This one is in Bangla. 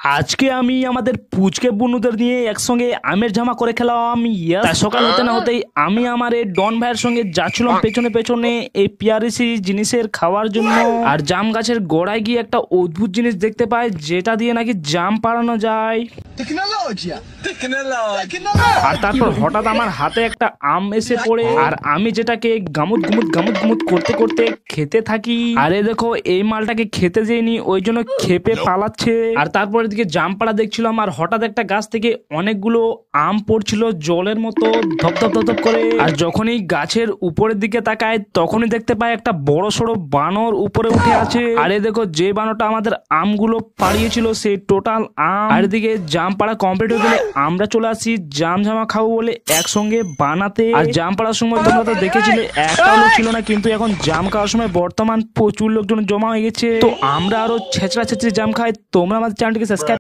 আজকে আমি আমাদের পুচকে বুনুদের নিয়ে একসঙ্গে আমের জামা করে খেলাম। তাই সকাল হতে না হতেই আমি আমার এই ডন ভাইয়ের সঙ্গে যাচ্ছিলাম পেছনে পেছনে এই পিয়ারিসি জিনিসের খাওয়ার জন্য। আর জাম গাছের গোড়ায় গিয়ে একটা অদ্ভুত জিনিস দেখতে পাই, যেটা দিয়ে নাকি জাম পাড়ানো যায়। আর তারপর হঠাৎ আমার হাতে একটা আম এসে পড়ে, আর আমি যেটাকে গামুত গুমুত গামুত গুমুত করতে করতে খেতে থাকি। আরে দেখো, এই মালটাকে খেতে যেইনি ওই জন্য খেপে পালাচ্ছে। আর তারপরে দিকে জাম পাড়া দেখছিলাম, আর হঠাৎ একটা গাছ থেকে অনেকগুলো আম পড়ছিল জলের মতো ধপ ধপ ধপ ধপ করে। আর যখনই গাছের উপরের দিকে তাকায় তখনই দেখতে পাই একটা বড় সড়ো বানর উপরে উঠে আছে। আরে দেখো, যে বানরটা আমাদের আমগুলো পাড়িয়েছিল সেই টোটাল আম। আর এদিকে জাম পাড়া কমপ্লিট হয়ে গেলে আমরা চলে আসি জাম জামা খাবো বলে একসঙ্গে বানাতে। আর জাম পাড়ার সময় তোমরা তো দেখেছিলে একটা লোক ছিল না, কিন্তু এখন জাম খাওয়ার সময় বর্তমান প্রচুর লোকজন জমা হয়ে গেছে। তো আমরা আরো ছেঁচড়া ছেঁচড়ি জাম খাই। তোমরা আমাদের চ্যানেলটিকে সাবস্ক্রাইব